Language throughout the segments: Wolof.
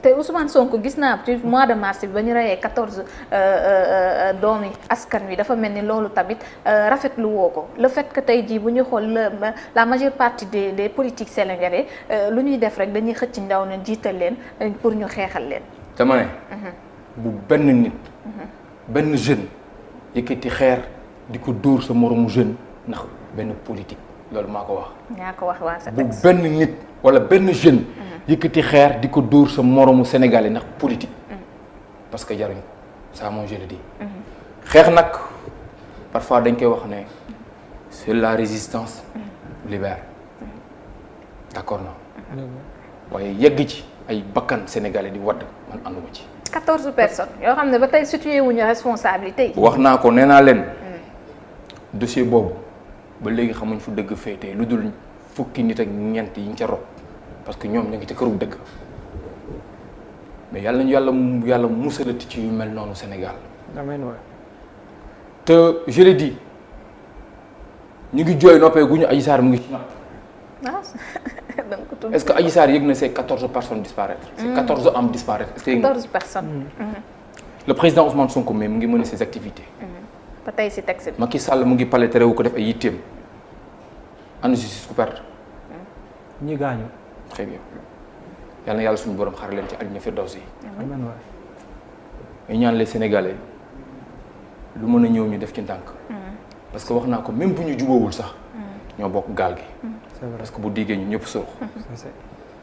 te Ousmane Sonko gis naa ci mois de mars bi ba ñu reyee 14 doomi askan wi dafa mel ni loolu tamit rafetlu woo ko le fait que tey jii bu ñu xool la majeure partie des politiques sénégalais lu ñuy def rek dañuy xëcc ndaw na jiital leen pour ñu xeexal leen. dama ne. bu benn nit. benn jeune yëkkati xeer di ko dóor sa moromu jeune ndax benn politique loolu maa ko wax. ñaa ko wax waa sa bu benn nit wala benn jeune. yëkkati xeer di ko dóor sa moromu sénégalais ndax politique. parce que jaruñ ko ça moi je le dis. xeex nag parfois dañ koy wax ne c'est la résistance libère d'accord na waaye yegg ci ay bakkan sénégalais di wadd man ànduma ci. 14 personnes yoo xam ne ba tey situé wuñu responsabilité yi. wax naa ko nee naa leen dossier boobu ba léegi xamuñ fu dëgg féetee lu dul fukki nit ak ñeent yi ñu ca rob parce que ñoom ñu ngi ci këru dëgg mais yàlla nañu yàlla musalati ci yu mel noonu Sénégal. amiin waay. te je l'ai dit ñu ngi jooy noppee gu ñu Adji Sarr mu ngi ci est-ce que Adji Sarr yëg na ces 14 personnes disparaître. ces 14 hommes disparaître est-ce que yëg na 14 personnes. le président Ousmane Sonko mais mu ngi mener ses activités. ba tey si texte bi. Macky Sall mu ngi palais terewu ko def ay yitteem ana justice ku perte. ñi gaañu. très bien yal na yàlla suñu borom xar leen ci àddina firdawsi. amiin waay. ñu ñaan les Sénégalais lu mën a ñëw ñu def ci ndànk. parce que wax naa ko même bu ñu jubóowul sax. ñoo bokk gaal gi. c'est vrai parce que bu diggee ñu ñëpp surux.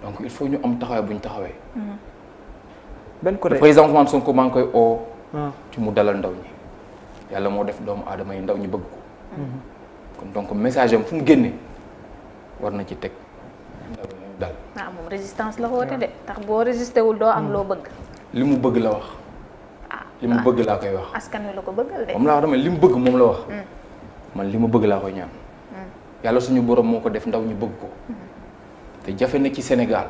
donc il faut ñu am taxawaay bu ñu taxawee. benn côté le président Ousmane Sonko maa ngi koy oo. ah ci mu dalal ndaw ñi. yàlla moo def doomu aadama yi ndaw ñi bëgg ko. kon donc message am fu mu génnee war na ci teg ndaw ñi dal. ah moom résistance la woote de tax boo résisté wul doo am loo bëgg. li mu bëgg la wax. li mu bëgg laa koy wax. askan wi la ko bëggal de. moom laa wax dama li mu bëgg moom la wax. man li ma bëgg laa koy ñaan. yàlla suñu borom moo ko def ndaw ñu bëgg ko. te jafe na ci Sénégal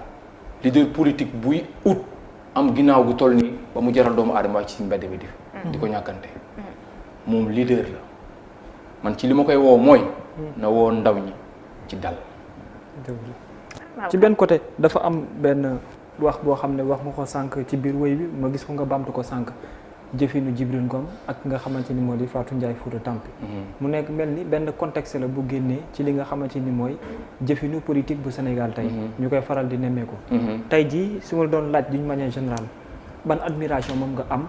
leader politique buy ut am ginnaaw gu toll nii ba mu jaral doomu aadama ci mbedd bi di ko ñàkkante. moom leader la man ci li ma koy woo mooy. na woo ndaw ñi ci dal. ci benn côté dafa am benn wax boo xam ne wax nga ko sànq ci biir woy bi ma gis ko nga baamtu ko sànq jëfinu Djibril Ngom ak nga xamante ni moo di Fatou Ndiaye Fouta Tampi mu nekk mel ni benn contexte la bu génnee ci li nga xamante ni mooy jëfinu politique bu Sénégal tey ñu koy faral di nemmeeku tey jii su ma doon laaj d'une manière générale ban admiration moom nga am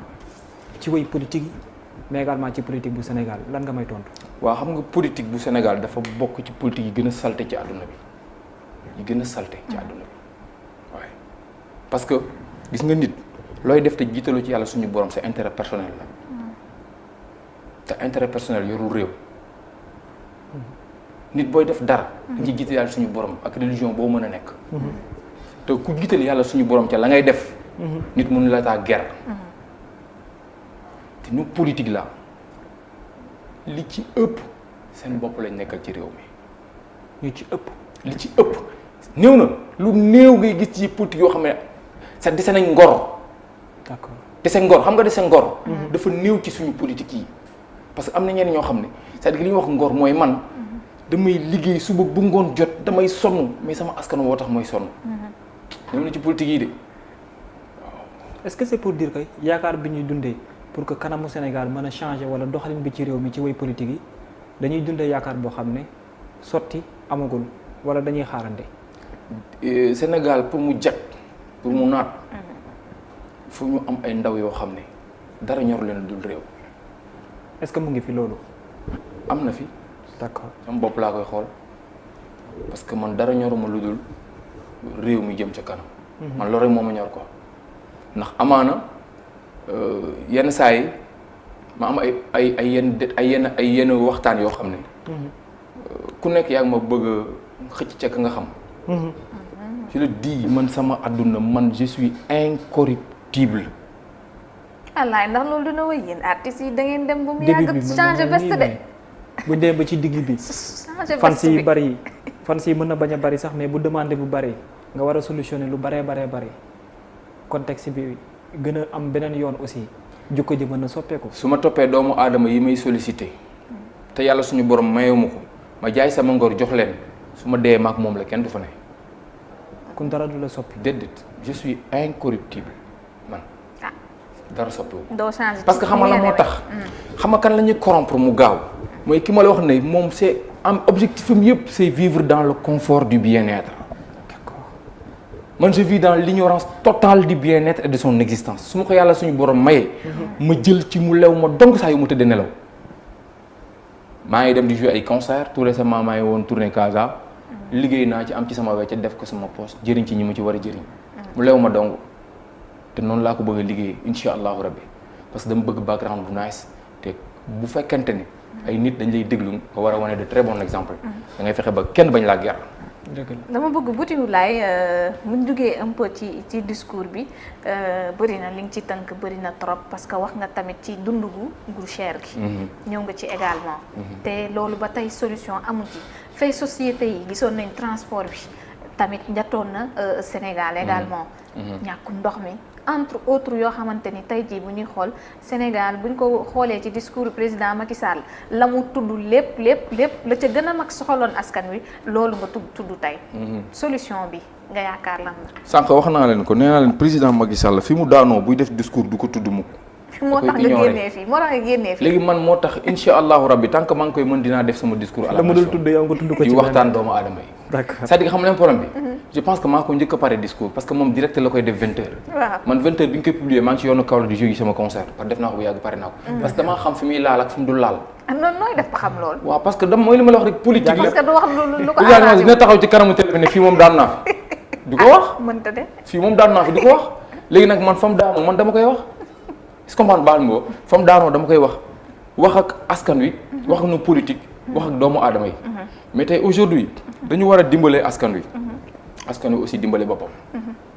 ci woy politique yi mais également ci politique bu Sénégal lan nga may tontu. waaw xam nga politique bu Sénégal dafa bokk ci politique yi gën a salté ci àdduna bi yi gën a salté ci àdduna bi waaye parce que gis nga nit looy def te jiitaloo ci yàlla suñu borom c'est intérêt personnel la te intérêt personnel yorul réew nit booy def dara dañ ci jiital yàlla suñu borom ak religion boo mën a nekk te ku jiital yàlla suñu borom ca la ngay def nit mënu la taa ger te ñu politique la li ci ëpp seen bopp lañ nekkal ci réew mi ñu ci ëpp li ci ëpp néew na lu néew ngay gis ci politique yoo xam ne sa dese nañ ngor d'accord dese ngor xam nga dese ngor dafa néew ci suñu politique yi parce que am na ñenn ñoo xam ne c'est-à-dire li ñuy wax ngor mooy man damay liggéey suba bu ngoon jot damay sonn mais sama askan woo tax mooy sonn néew na ci politique yi de est-ce que c'est pour dire que yaakaar bi ñuy dundee pour que kanamu Sénégal mën a changer wala doxalin bi ci réew mi ci way politique yi dañuy dundee yaakaar boo xam ne sotti amagul wala dañuy xaarande. Sénégal pour mu jag pour mu naat fu ñu am ay ndaw yoo xam ne dara ñor leen dul réew. est-ce que mu ngi fi loolu. am na fi. d'accord sama bopp laa koy xool parce que man dara ñoruma lu dul réew mi jëm ca kanam. man loolu rek moo ma ñor ko ndax amaana yenn saa yi ma am ay yenn waxtaan yoo xam ne. ku nekk yaa ngi ma bëgg a xëcc ca ka nga xam. je le dis man sama àdduna man je suis incorruptible. wallaay ndax loolu dina wéy yéen artistes yi da ngeen dem ba mu yàgg changer veste de. bu dee ba ci digg bi. changer fans veste yi bi bari fans yi mën na bañ a bari sax mais bu demandé bu bari nga war a solutionner lu baree bari contexte bi gën a am beneen yoon aussi jukko ji mën na soppeeku. su ma toppee doomu aadama yi may sollicité te yàlla suñu borom mayewuma ko ma jaay sama ngor jox leen su ma dee maak moom la kenn du fa ne. kon dara du la soppi. déedéet je suis incorruptible man. dara soppiwu. doo changer parce que xam nga la moo tax. xam nga kan la ñuy corrompre mu gaaw. mooy ki ma la wax ne moom c'est am objectif am yëpp c'est vivre dans le confort du bien-être. D'accord. man je vis dans l'ignorance totale du bien-être et de son existence su ma ko yàlla suñu borom mayee. ma jël ci mu lew ma donc saa yu mu tëddee nelaw. maa ngi dem di jouer ay concert tout récemment maa ngi woon tournée Casa. liggéey naa ci am ci sama wecc def ko sama poste jëriñ ci ñi ma ci war a jëriñ. mu lew ma dong te noonu laa ko bëgg a liggéey incha allahu rabbi parce que dama bëgg background bu nice te bu fekkente ni ay nit dañ lay déglu nga war a wane de très bon exemple. da ngay fexe ba kenn bañ laa ger. dama bëgg Bouty Laye mu jógee un peu ci discours bi bëri na li nga ci tënk bëri na trop parce que wax nga tamit ci dund gu cher gi. ñëw nga ci également. te loolu ba tey solution amu ci fay société yi gisoon nañ transport bi tamit njatoon na Sénégal également. ñàkkum ndox mi entre autres yoo xamante ni tey jii bu ñuy xool Sénégal bu ñu ko xoolee ci discours président Macky Sall la mu tudd lépp la ca gën a mag soxaloon askan wi loolu nga tudd tey. solution bi nga yaakaar lan la. sànq wax naa leen ko nee naa leen président Macky Sall fi mu daanoo buy def discours du ko tudd mukk. moo tax nga génnee fii léegi man moo tax incha allahu rabbi tant que maa ngi koy mën dinaa def sama discours. à la nation tudd yow nga tudd ko ci di waxtaan doomu aadama yi. d'accord c'est-à-dire xam leen problème bi. je pense que maa ko njëkk a pare discours parce que moom direct la koy def 20h. waaw man 20h bi ñu koy publier maa ngi ci yoonu Kaolack di jouer sama concert parce que def naa ko bu yàgg pare naa ko. parce que damaa xam fi muy laal ak fi mu dul laal. noonu nooy def ba xam loolu. waaw parce que mooy li ma la wax rek politique la. parce que du wax lu ko arrangé dina taxaw ci kanamu télé bi ne fii moom daan naa fi. du ko wax mënta de. fii moom daan naa fi du ko wax léegi nag man fa mu daanoo man dama koy wax est-ce que comprendre baal ma fa mu daanoo dama koy wax ak askan wi. wax ak nu politique. wax ak doomu aadama yi. mais tey aujourd'hui dañu war a dimbale askan wi. askan wi aussi dimbale boppam.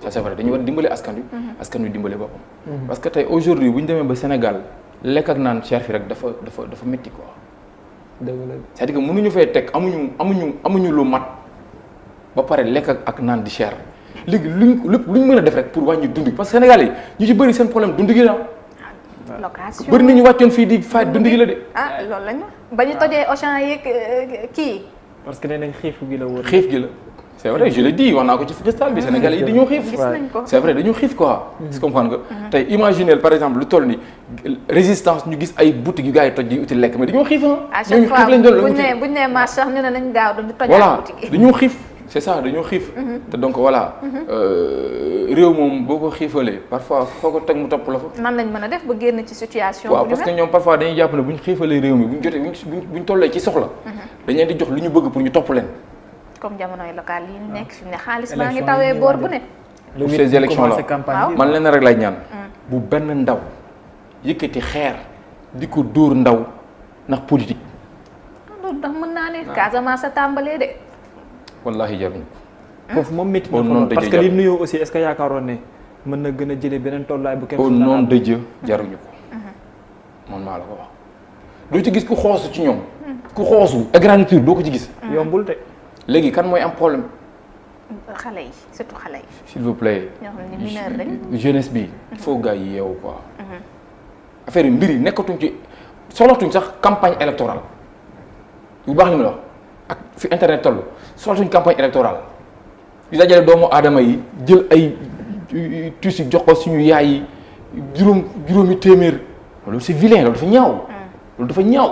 ça c'est vrai dañu war a dimbale askan wi. askan wi dimbale boppam. parce que tey aujourd'hui bu ñu demee ba Sénégal lekk ak naan cher fi rek dafa métti quoi. c'est-à-dire que mënuñu fay teg amuñu lu mat ba pare lekk ak naan di cher léegi lépp lu ñu mën a def rek pour wàññi dund parce que Sénégal yi ñu ci bëri seen problème dund gi la. location bëri nañu wàccoon fii di fay dund gi la de. loolu lañu ba ñu tojee Auchan yeeg kii. parce que nee nañ xiif gi la woon. xiif gi la c'est vrai je le dis wax naa ko ci freestyle bi Sénégal yi dañoo xiif. gis nañ ko c'est vrai dañoo xiif quoi. tu comprends nga. tey imaginez par exemple lu toll ni résistance ñu gis ay boutique yu gars yi toj di uti lekk mais dañoo xiif à chaque fois buñ nee marché sax ñu ne nañ gaaw dañu tojaat boutique yi. dañoo xiif c'est ça dañoo xiif. te donc voilà réew moom boo ko xiifalee parfois foo ko teg mu topp la fa. nan lañ mën a def ba génn ci situation. waaw parce que ñoom parfois dañuy jàpp ne bu ñu xiifalee réew mi bu ñu jotee bu ñu tollee ci soxla. dañ leen di jox lu ñu bëgg pour ñu topp leen. comme jamonoy local yi ñu nekk fi mu ne xaalis baa ngi tawee boor bu ne. pour ces élections là man leen rek lay ñaan. bu benn ndaw yëkkati xeer di ko dóor ndaw ndax politique. loolu ndax mën naa ne Casamance a tàmbalee de. wallahi jaruñu ko. foofu moom métti na parce que li nuyoo aussi est-ce que yaakaaroon ne mën na gën a jëlee beneen tollaay bu kenn. au nom de Dieu jaruñu ko. man maa la ko wax. doo ci gis ku xoosu ci ñoom. ku xoosu agriculture doo ko ci gis. yombul de. léegi kan mooy am problème. xale yi surtout xale yi. s'il vous plaît. ñoo xam ne mineur lañ. jeunesse bi. il faut gars yi yeewu quoi. affaire yi mbir yi nekkatuñ ci soxlatuñ sax campagne électorale bu baax li mu la wax ak fi internet toll soxlatuñ campagne électorale yu dajale doomu aadama yi jël ay tuuti jox ko suñu yaay yi juróomi téeméer loolu c'est vilain loolu dafa ñaaw. loolu dafa ñaaw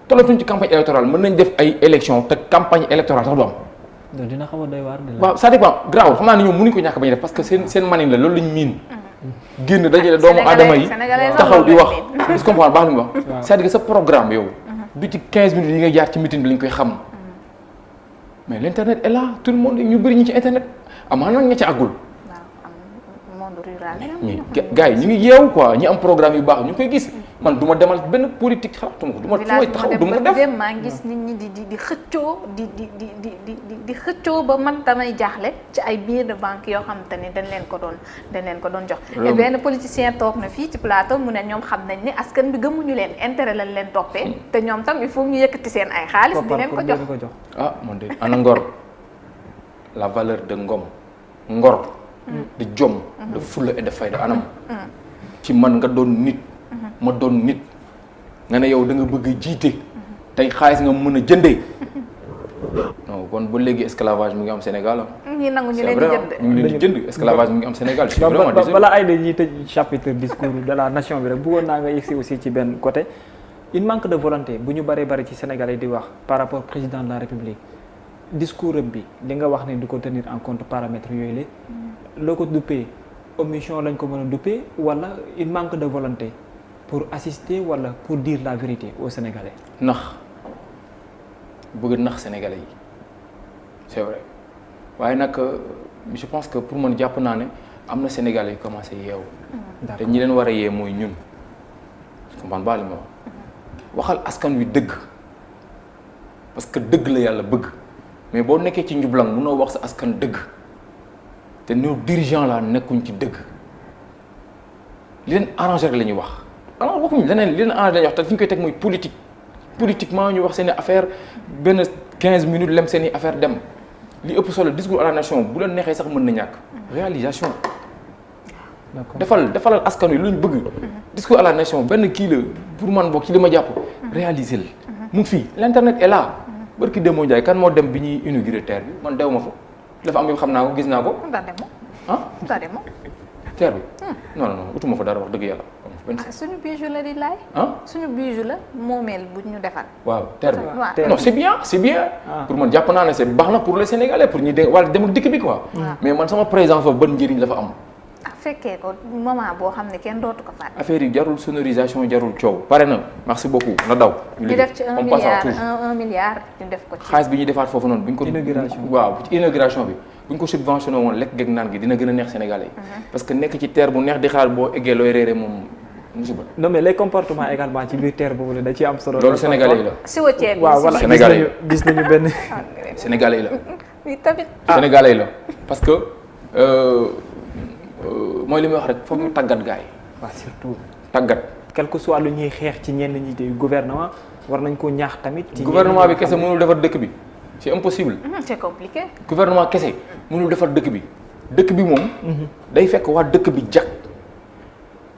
tollatuñ ci campagne électorale mën nañ def ay élection te campagne électorale sax du am. donc dina xaw a doy waar de la. waaw ça dépend grave xam naa ne ñoom mënuñ ko ñàkk bañ def parce que seen manin la loolu lañ miin. génn dajale doomu aadama yi taxaw di wax est-ce que comprendre baax li mu wax c'est-à-dire que sa programme yow du ci 15 minutes yi nga jaar ci meeting bi lañ koy xam mais l'internet est là tout le monde ñu bëri ñi ci internet amaana nag ña ci àggul monde rural ñi gars yi ñu ngi yeewu quoi ñi am programme yu baax ñu ngi koy gis man du ma demal benn politique xalaatuma ko du ma taxaw du ma ko def maa ngi gis nit ñi di xëccoo di xëccoo ba man damay jaaxle ci ay billets de banque yoo xamante ni dañ leen ko doon jox et benn politicien toog na fii ci plateau mu ne ñoom xam nañ ni askan bi gëmuñu leen intérêt lañ leen toppee te ñoom tam il faut ñu yëkkati seen ay xaalis di leen ko jox ah man de ana ngor la valeur de ngor de jom de fulla et de fayda anam ci man nga doon nit ma doon nit nga ne yow da nga bëgg a jiite tey xaalis nga mën a jëndee non kon ba léegi esclavage mu ngi am Sénégal ñi nangu ñu c'est leen di vrai jënd. ñu ngi leen di jënd esclavage mu ngi am Sénégal. je suis vraiment désolé. balaa ay dañuy tëj chapitre discours de la nation bi rek bëggoon naa nga yegsi aussi ci benn côté il manque de volonté bu ñu bëree bëri ci Sénégalais di wax par rapport président de la République discours bi li nga wax ne du ko tenir en compte paramètres yooyu la loo ko duppee omission lañ ko mën a duppee wala il manque de volonté pour assister wala pour dire la vérité aux Sénégalais. nax bëgg nax Sénégalais yi c'est vrai waaye nag je pense que pour man jàpp naa ne am na Sénégalais yu commencé yeewu. te ñi leen war a yee mooy ñun. comprendre ba li ma waxal askan wi dëgg parce que dëgg la yàlla bëgg mais boo nekkee ci njublang mënoo wax sa askan dëgg te nos dirigeants la nekkuñ ci dëgg li leen arrangé rek la ñuy wax. alors waxuñ leneen li leen arrangé la ñuy wax te fi ñu koy teg mooy politique politiquement ñu wax seen i affaire benn 15 minutes lem seen i affaire dem li ëpp solo discours à la nation bu leen neexee sax mën na ñàkk réalisation. defalal askan wi lu ñu bëgg. discours à la nation benn kii la pour man boog ci li ma jàpp. réaliser la. mu ngi fii l' internet est là. barki Demba Ndiaye kan moo dem bi ñuy inauguré terre bi man dew ma fa dafa am yow xam naa ko gis naa ko. terre bi. non utuma fa dara wax dëgg yàlla. suñu bijou la di laay. suñu bijou la moomeel bu ñu defal. waaw terre bi non c' est bien pour man jàpp naa ne c' baax na pour les Sénégalais pour ñu wala dem ak dikk bi quoi. mais man sama présence foofu ban njëriñ la fa am. fekkee ko moment boo xam ne kenn dootu ko fàtte. affaire yi jarul sonorisation jarul coow pare na merci beaucoup na daw. ñu def ci 1 milliard ñu def ko ci. xaalis bi ñuy defaat foofu noonu bu ñu ko. waaw ci inauguration bi bu ñu ko subventionné woon lekk geeg naan gi dina gën a neex Sénégalais yi. parce que nekk ci terre bu neex di xaar boo eggee looy réeré moom musiba. non mais les comportements également ci biir terre boobu da ciy am solo. loolu Sénégalais yi la. si wa ceeb waaw voilà gis nañu benn. Sénégalais yi la. oui tamit. Sénégalais yi la parce que. mooy li muy wax rek foog ñu tàggat gars yi. waaw surtout. tàggat. quel que soit lu ñuy xeex ci ñenn ñi de gouvernement war nañ ko ñaax tamit. ci gouvernement bi kese mënul defar dëkk bi c'est impossible. c'est compliqué. gouvernement kese mënul defar dëkk bi moom. day fekk waa dëkk bi jag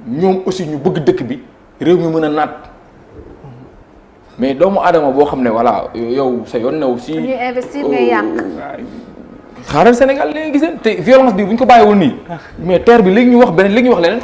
ñoom aussi ñu bëgg dëkk bi réew mi mën a naat mais doomu aadama boo xam ne voilà yow sa yoon new si. ñuy investir ngay yàq. xaaral Sénégal léegi giseen te violence bi bu ñu ko bàyyiwul nii mais terre bi léegi ñu wax beneen léegi ñu wax leneen